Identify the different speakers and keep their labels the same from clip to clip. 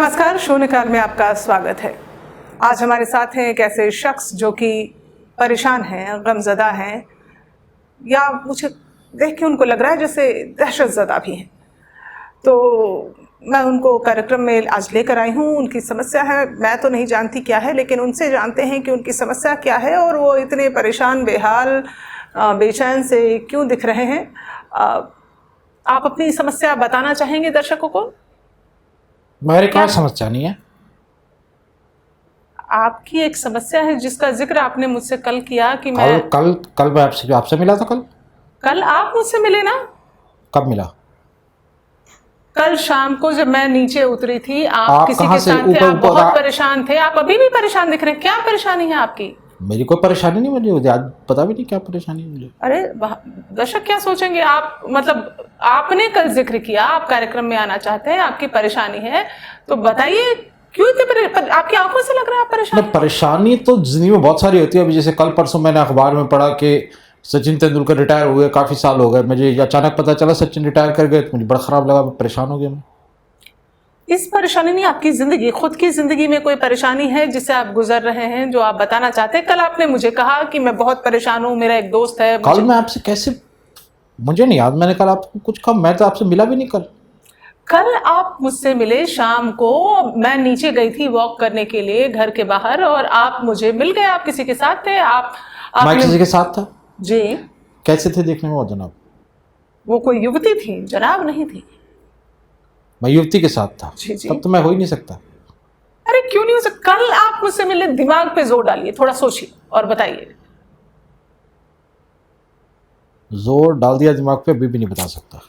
Speaker 1: नमस्कार, शून्यकाल में आपका स्वागत है। आज हमारे साथ हैं एक ऐसे शख्स जो कि परेशान हैं, गमज़दा हैं, या मुझे देख के उनको लग रहा है जैसे दहशतज़दा भी हैं। तो मैं उनको कार्यक्रम में आज लेकर आई हूँ। उनकी समस्या है, मैं तो नहीं जानती क्या है, लेकिन उनसे जानते हैं कि उनकी समस्या क्या है और वो इतने परेशान, बेहाल, बेचैन से क्यों दिख रहे हैं। आप अपनी समस्या बताना चाहेंगे दर्शकों को?
Speaker 2: मेरी कोई समस्या नहीं है।
Speaker 1: आपकी एक समस्या है जिसका जिक्र आपने मुझसे कल किया कि मैं
Speaker 2: कल मैं आपसे मिला था।
Speaker 1: कल आप मुझसे मिले ना?
Speaker 2: कब मिला?
Speaker 1: कल शाम को जब मैं नीचे उतरी थी, आप किसी
Speaker 2: कहाँ
Speaker 1: के
Speaker 2: से?
Speaker 1: साथ थे,
Speaker 2: ऊपर
Speaker 1: आप
Speaker 2: ऊपर
Speaker 1: बहुत परेशान थे। आप अभी भी परेशान दिख रहे हैं। क्या परेशानी है आपकी?
Speaker 2: मेरी कोई परेशानी नहीं, मुझे आज पता भी नहीं क्या परेशानी है मुझे।
Speaker 1: अरे दर्शक क्या सोचेंगे? आप मतलब आपने कल जिक्र किया, आप कार्यक्रम में आना चाहते हैं, आपकी परेशानी है, तो बताइए क्यों इतने आपकी आंखों से लग रहा है आप परेशान?
Speaker 2: परेशानी तो जिंदगी में बहुत सारी होती है। अभी जैसे कल परसों मैंने अखबार में पढ़ा कि सचिन तेंदुलकर रिटायर हो गए, काफ़ी साल हो गए। मुझे अचानक पता चला सचिन रिटायर कर गए, तो मुझे बड़ा ख़राब लगा, परेशान हो गया मैं।
Speaker 1: इस परेशानी नहीं, आपकी जिंदगी, खुद की जिंदगी में कोई परेशानी है जिससे आप गुजर रहे हैं, जो आप बताना चाहते हैं? कल आपने मुझे कहा कि मैं बहुत परेशान हूँ, मेरा एक दोस्त है।
Speaker 2: कल मैं आपसे कैसे, मुझे नहीं याद मैंने कल आपको कुछ कहा। मैं तो आपसे मिला भी नहीं
Speaker 1: कल आप मुझसे मिले शाम को। मैं नीचे गई थी वॉक करने के लिए घर के बाहर, और आप मुझे मिल गए। आप किसी के साथ थे?
Speaker 2: मैं किसी के साथ था
Speaker 1: जी।
Speaker 2: कैसे थे देखने में वो जनाब?
Speaker 1: वो कोई युवती थी जनाब? नहीं थी।
Speaker 2: मैं युवती के साथ था।
Speaker 1: जी जी।
Speaker 2: तब तो मैं हो ही नहीं सकता।
Speaker 1: अरे क्यों नहीं हो सकता? कल आप मुझसे मिले, दिमाग पे जोर डालिए, थोड़ा सोचिए और बताइए।
Speaker 2: जोर डाल दिया दिमाग पे, अभी भी नहीं बता सकता।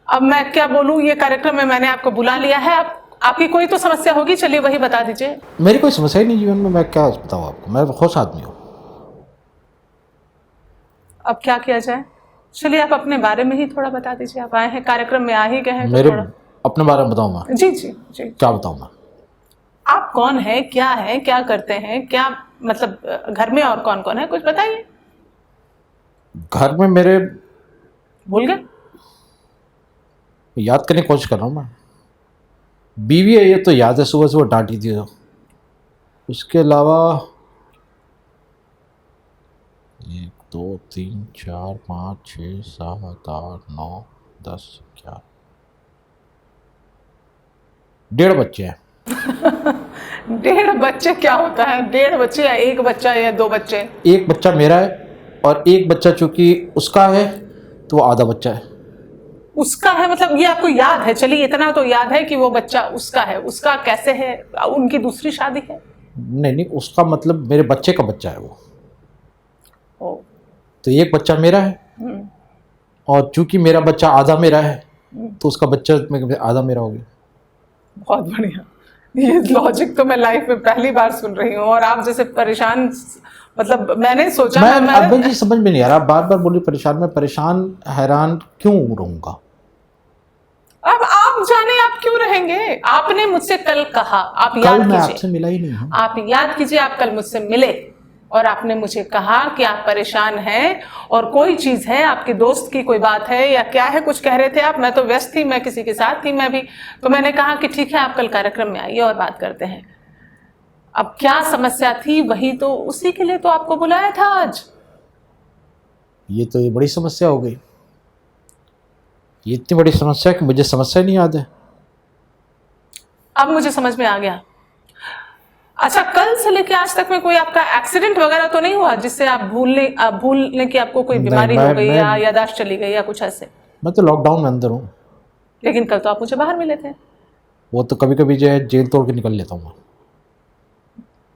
Speaker 1: अब मैं क्या बोलूं? ये कार्यक्रम में मैंने आपको बुला लिया है। आपकी कोई तो समस्या होगी, चलिए वही बता दीजिए।
Speaker 2: मेरी कोई समस्या ही नहीं जीवन में, मैं क्या बताऊँ आपको। मैं खुश आदमी हूँ।
Speaker 1: अब क्या किया जाए? चलिए आप अपने बारे में ही थोड़ा बता दीजिए। आप आए हैं कार्यक्रम में, आ ही गए हैं तो
Speaker 2: मेरे
Speaker 1: थोड़ा
Speaker 2: अपने बारे में बताऊँ मैं?
Speaker 1: जी जी जी।
Speaker 2: क्या बताऊँ मैं?
Speaker 1: आप कौन है, क्या है, क्या करते हैं, क्या मतलब घर में और कौन कौन है, कुछ बताइए।
Speaker 2: घर में मेरे,
Speaker 1: भूल गए?
Speaker 2: याद करने की कोशिश कर रहा हूँ मैं। बीवी है, ये तो याद है, सुबह सुबह डांटी थी। तो उसके अलावा 1 2 3 4 5 6 7 8 9 10 11 1.5 बच्चे हैं।
Speaker 1: 1.5 बच्चे क्या होता है? 1.5 बच्चे या 1 बच्चा या 2 बच्चे?
Speaker 2: एक बच्चा मेरा है, और एक बच्चा चूंकि उसका है तो वो आधा बच्चा है।
Speaker 1: उसका है मतलब ये आपको याद है? चलिए इतना तो याद है कि वो बच्चा उसका है। उसका कैसे है? उनकी दूसरी शादी है?
Speaker 2: नहीं, उसका मतलब मेरे बच्चे का बच्चा है वो।
Speaker 1: ओ।
Speaker 2: तो एक बच्चा मेरा है, और चूंकि मेरा बच्चा आधा मेरा है, तो उसका बच्चा आधा मेरा हो गया।
Speaker 1: बहुत बढ़िया। ये लॉजिक तो मैं लाइफ में पहली बार सुन रही हूँ। और आप जैसे परेशान, मतलब मैंने सोचा
Speaker 2: अब मुझे समझ में नहीं आ रहा, बार बार बोली परेशान। मैं परेशान हैरान क्यों रहूंगा?
Speaker 1: अब आप जाने आप क्यों रहेंगे? आपने मुझसे कल कहा, आप याद कीजिए।
Speaker 2: मैं आपसे मिला ही नहीं हूँ।
Speaker 1: आप याद कीजिए, आप कल मुझसे मिले और आपने मुझे कहा कि आप परेशान हैं और कोई चीज है, आपके दोस्त की कोई बात है या क्या है, कुछ कह रहे थे आप। मैं तो व्यस्त थी, मैं किसी के साथ थी मैं भी। तो मैंने कहा कि ठीक है, आप कल कार्यक्रम में आइए और बात करते हैं। अब क्या समस्या थी, वही तो, उसी के लिए तो आपको बुलाया था आज।
Speaker 2: ये बड़ी समस्या हो गई। ये इतनी बड़ी समस्या कि मुझे समस्या नहीं याद है।
Speaker 1: अब मुझे समझ में आ गया। अच्छा, कल से लेके आज तक में कोई आपका एक्सीडेंट वगैरह तो नहीं हुआ जिससे आप भूलने की आपको कोई बीमारी हो गई या याददाश्त चली गई या कुछ ऐसे?
Speaker 2: मैं तो लॉकडाउन में अंदर हूँ।
Speaker 1: लेकिन कल तो आप मुझे बाहर मिले थे।
Speaker 2: वो तो कभी कभी जो है जेल तोड़ के निकल लेता हूँ।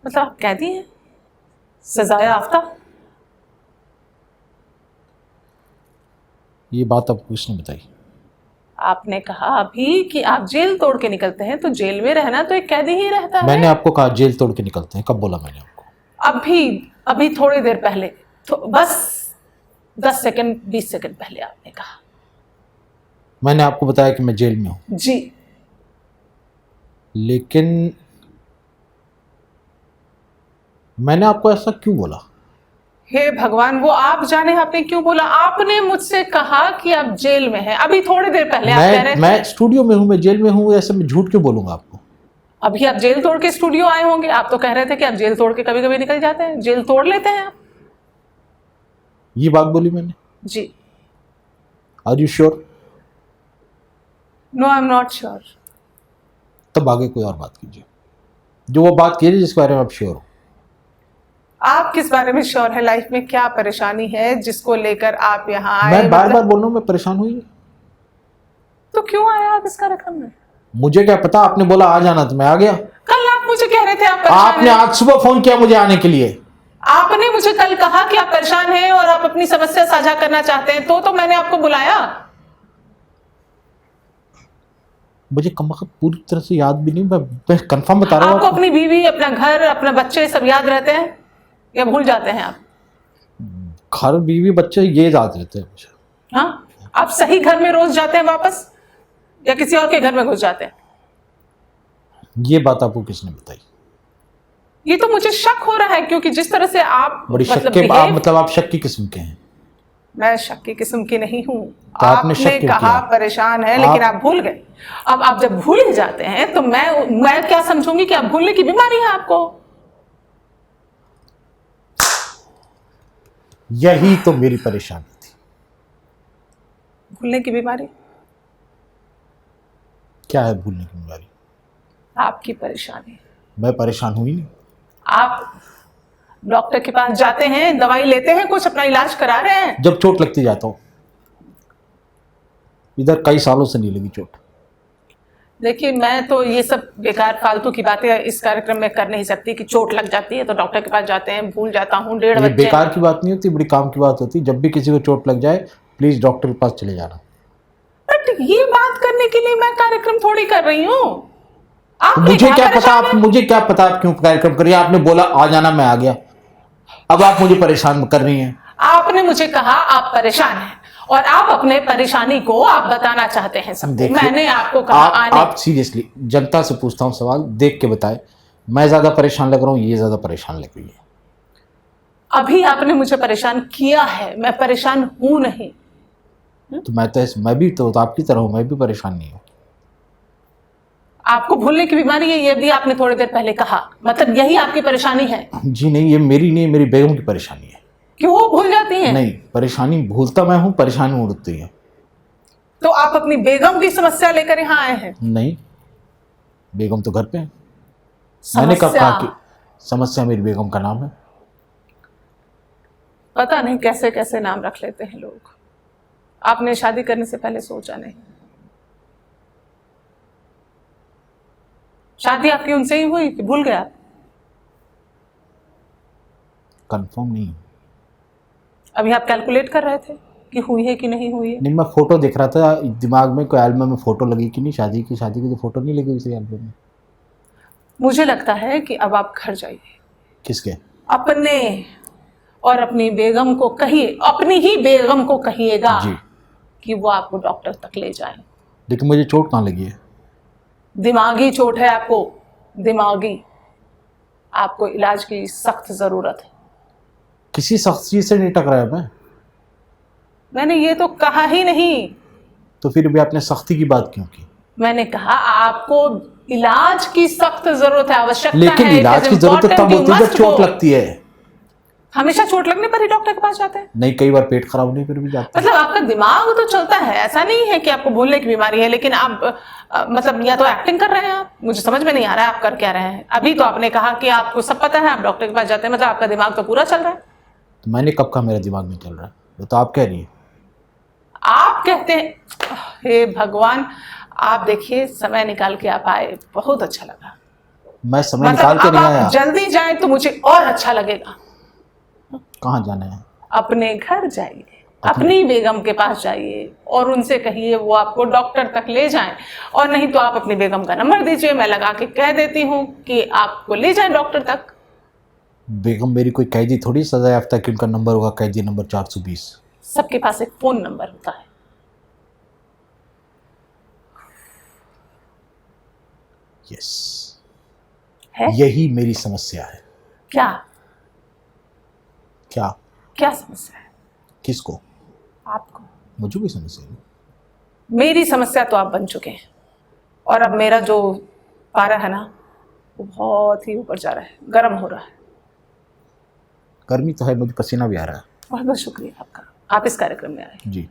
Speaker 1: मतलब आप कैदी हैं, सजाए याफ्ता?
Speaker 2: ये बात आपको किसने बताई?
Speaker 1: आपने कहा अभी कि आप जेल तोड़ के निकलते हैं, तो जेल में रहना तो एक कैदी ही रहता है।
Speaker 2: मैंने आपको कहा जेल तोड़ के निकलते हैं? कब बोला मैंने आपको?
Speaker 1: अभी थोड़ी देर पहले, बस 10 सेकंड 20 सेकंड पहले आपने कहा।
Speaker 2: मैंने आपको बताया कि मैं जेल में हूं
Speaker 1: जी।
Speaker 2: लेकिन मैंने आपको ऐसा क्यों बोला?
Speaker 1: हे भगवान, वो आप जाने आपने क्यों बोला। आपने मुझसे कहा कि आप जेल में हैं, अभी थोड़ी देर पहले आप कह रहे थे।
Speaker 2: मैं स्टूडियो में हूँ, मैं जेल में हूँ, ऐसे मैं झूठ क्यों बोलूंगा आपको?
Speaker 1: अभी आप जेल तोड़ के स्टूडियो आए होंगे। आप तो कह रहे थे कि आप जेल तोड़ के कभी कभी निकल जाते हैं, जेल तोड़ लेते हैं आप।
Speaker 2: ये बात बोली मैंने?
Speaker 1: जी।
Speaker 2: Are you sure?
Speaker 1: No, I am not sure.
Speaker 2: तब आगे कोई और बात कीजिए, जो वो बात कीजिए जिसके बारे में आप श्योर हो।
Speaker 1: आप किस बारे में श्योर है? लाइफ में क्या परेशानी है जिसको लेकर आप यहाँ आए?
Speaker 2: मैं बार बार बोल रहा हूँ मैं परेशान हुई।
Speaker 1: तो क्यों आए आप इस कार्यक्रम में?
Speaker 2: मुझे क्या पता, आपने बोला आ जाना तो मैं आ गया।
Speaker 1: कल आप मुझे कह रहे थे आप परेशान
Speaker 2: आपने
Speaker 1: हैं।
Speaker 2: आज सुबह फोन किया मुझे आने के लिए।
Speaker 1: आपने मुझे कल कहा कि आप परेशान हैं और आप अपनी समस्या साझा करना चाहते हैं, तो मैंने आपको बुलाया।
Speaker 2: मुझे कम वक्त पूरी तरह से याद भी नहीं, मैं कंफर्म बता रहा हूँ
Speaker 1: आपको
Speaker 2: आपको।
Speaker 1: अपनी बीवी, अपना घर, अपना बच्चे सब याद रहते हैं या भूल जाते हैं आप?
Speaker 2: घर, बीवी, बच्चे ये याद रहते हैं मुझे।
Speaker 1: हाँ, आप सही घर में रोज जाते हैं वापस या किसी और के घर में घुस जाते हैं?
Speaker 2: ये बात आपको किसने बताई?
Speaker 1: ये तो मुझे शक हो रहा है, क्योंकि जिस तरह से आप
Speaker 2: बड़ी शक
Speaker 1: मतलब
Speaker 2: के
Speaker 1: behave-
Speaker 2: मतलब आप शक की किस्म के हैं।
Speaker 1: मैं शक की किस्म की नहीं हूं।
Speaker 2: तो आपने शक
Speaker 1: आपने
Speaker 2: क्यों
Speaker 1: कहा
Speaker 2: किया?
Speaker 1: परेशान है, लेकिन आप भूल गए। अब आप जब भूल ही जाते हैं तो मैं क्या समझूंगी कि आप भूलने की बीमारी है आपको।
Speaker 2: यही तो मेरी परेशानी थी।
Speaker 1: भूलने की बीमारी?
Speaker 2: क्या है भूलने की बीमारी?
Speaker 1: आपकी परेशानी।
Speaker 2: मैं परेशान हुई नहीं।
Speaker 1: आप डॉक्टर के पास जाते हैं, दवाई लेते हैं, कुछ अपना इलाज करा रहे हैं?
Speaker 2: जब चोट लगती जाता हूँ। इधर कई सालों से नहीं लगी चोट।
Speaker 1: देखिए, मैं तो ये सब बेकार फालतू की बातें इस कार्यक्रम में कर नहीं सकती कि चोट लग जाती है तो डॉक्टर के पास जाते हैं, भूल जाता हूँ, 1.5
Speaker 2: ये
Speaker 1: बच्चे।
Speaker 2: बेकार की बात नहीं होती, बड़ी काम की बात होती। जब भी किसी को चोट लग जाए प्लीज डॉक्टर के पास चले जाना।
Speaker 1: बट ये बात करने के लिए मैं कार्यक्रम थोड़ी कर रही हूँ।
Speaker 2: मुझे क्या पता आप क्यों कार्यक्रम कर रही हैं? आपने बोला आ जाना, मैं आ गया। अब आप मुझे परेशान कर रही हैं।
Speaker 1: आपने मुझे कहा आप परेशान हैं और आप अपने परेशानी को आप बताना चाहते हैं सबको। मैंने आपको कहा
Speaker 2: आप सीरियसली जनता से पूछता हूँ सवाल, देख के बताए, मैं ज्यादा परेशान लग रहा हूँ, ये ज्यादा परेशान लग रही है?
Speaker 1: अभी आपने मुझे परेशान किया है, मैं परेशान हूं नहीं।
Speaker 2: तो मैं भी तो आपकी तरह हूँ, मैं भी परेशान नहीं हूँ।
Speaker 1: आपको भूलने की बीमारी है, ये भी आपने थोड़ी देर पहले कहा। मतलब यही आपकी परेशानी है?
Speaker 2: जी नहीं, ये मेरी नहीं, मेरी बेगम की परेशानी है।
Speaker 1: क्यों वो भूल जाती हैं?
Speaker 2: नहीं, परेशानी भूलता मैं हूँ, परेशानी उड़ती है।
Speaker 1: तो आप अपनी बेगम की समस्या लेकर यहाँ आए हैं?
Speaker 2: नहीं, बेगम तो घर पे है। मैंने कब कहा कि समस्या मेरी बेगम का नाम है?
Speaker 1: पता नहीं कैसे कैसे नाम रख लेते हैं लोग। आपने शादी करने से पहले सोचा नहीं? शादी आपकी उनसे ही हुई कि भूल गया?
Speaker 2: कंफर्म नहीं।
Speaker 1: अभी आप कैलकुलेट कर रहे थे कि हुई है कि नहीं हुई है?
Speaker 2: नहीं, मैं फोटो देख रहा था दिमाग में, कोई एल्बम में फोटो लगी कि नहीं शादी की तो फोटो नहीं लगी उसी एल्बम में।
Speaker 1: मुझे लगता है कि अब आप घर जाइए।
Speaker 2: किसके?
Speaker 1: अपने और अपनी बेगम को कहिए, अपनी ही बेगम को कहिएगा
Speaker 2: जी
Speaker 1: कि वो आपको डॉक्टर तक ले जाए।
Speaker 2: लेकिन मुझे चोट कहाँ लगी है?
Speaker 1: दिमागी चोट है आपको, दिमागी। आपको इलाज की सख्त जरूरत है।
Speaker 2: किसी सख्त चीज से नहीं टकराया मैं।
Speaker 1: मैंने ये तो कहा ही नहीं।
Speaker 2: तो फिर भी आपने सख्ती की बात क्यों की?
Speaker 1: मैंने कहा आपको इलाज की सख्त जरूरत है, आवश्यकता है।
Speaker 2: लेकिन इलाज की जरूरत तब होती है जब चोट लगती है।
Speaker 1: हमेशा चोट लगने पर ही डॉक्टर के पास जाते हैं?
Speaker 2: नहीं, कई बार पेट खराब होने पर भी जाते हैं।
Speaker 1: मतलब आपका दिमाग तो चलता है, ऐसा नहीं है कि आपको भूलने की बीमारी है, लेकिन आप मतलब या तो एक्टिंग कर रहे हैं आप, मुझे समझ में नहीं आ रहा है आप कर क्या रहे हैं। अभी तो आपने कहा कि आपको सब पता है, आप डॉक्टर के पास जाते हैं, मतलब आपका दिमाग तो पूरा चल रहा है।
Speaker 2: तो मैंने कब कहा मेरा दिमाग नहीं चल रहा है? वो तो आप कह रही है।
Speaker 1: आप कहते हैं। हे भगवान, आप देखिए समय निकाल के आप आए, बहुत अच्छा लगा।
Speaker 2: मैं समय निकाल के
Speaker 1: अब
Speaker 2: नहीं
Speaker 1: आप
Speaker 2: आया।
Speaker 1: जल्दी जाए तो मुझे और अच्छा लगेगा।
Speaker 2: कहाँ जाना है?
Speaker 1: अपने घर जाइए, अपनी बेगम के पास जाइए और उनसे कहिए वो आपको डॉक्टर तक ले जाएं। और नहीं तो आप अपनी बेगम का नंबर दीजिए, मैं लगा के कह देती हूँ कि आपको ले जाएं डॉक्टर तक।
Speaker 2: बेगम मेरी कोई कैदी थोड़ी, सजा याफ्ता कि उनका नंबर होगा कैदी नंबर 420।
Speaker 1: सबके पास एक फोन नंबर होता है।
Speaker 2: यस,
Speaker 1: है?
Speaker 2: यही मेरी समस्या है।
Speaker 1: क्या?
Speaker 2: क्या?
Speaker 1: क्या समस्या है
Speaker 2: किसको?
Speaker 1: आपको?
Speaker 2: मुझे भी समस्या है।
Speaker 1: मेरी समस्या तो आप बन चुके हैं, और अब मेरा जो पारा है ना वो बहुत ही ऊपर जा रहा है, गर्म हो रहा है।
Speaker 2: गर्मी तो है, मुझे पसीना भी आ रहा है।
Speaker 1: बहुत बहुत शुक्रिया आपका, आप इस कार्यक्रम में आए।
Speaker 2: जी।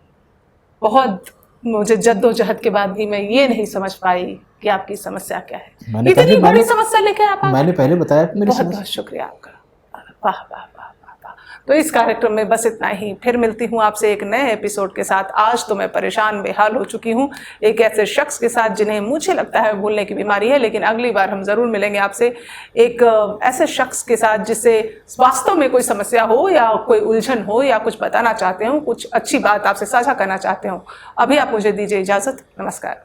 Speaker 1: बहुत मुझे जद्दोजहद के बाद भी मैं ये नहीं समझ पाई कि आपकी समस्या क्या है।
Speaker 2: मैंने
Speaker 1: इतनी
Speaker 2: पहले-
Speaker 1: बड़ी
Speaker 2: मैंने-
Speaker 1: समस्या लेके आप आ गए।
Speaker 2: मैंने पहले बताया मेरी
Speaker 1: बहुत
Speaker 2: समस्या।
Speaker 1: बहुत शुक्रिया आपका। वाह वाह वाह वाह वाह। तो इस कार्यक्रम में बस इतना ही, फिर मिलती हूँ आपसे एक नए एपिसोड के साथ। आज तो मैं परेशान बेहाल हो चुकी हूँ एक ऐसे शख्स के साथ जिन्हें मुझे लगता है भूलने की बीमारी है, लेकिन अगली बार हम ज़रूर मिलेंगे आपसे एक ऐसे शख्स के साथ जिससे वास्तव में कोई समस्या हो या कोई उलझन हो या कुछ बताना चाहते हो, कुछ अच्छी बात आपसे साझा करना चाहते हो। अभी आप मुझे दीजिए इजाज़त। नमस्कार।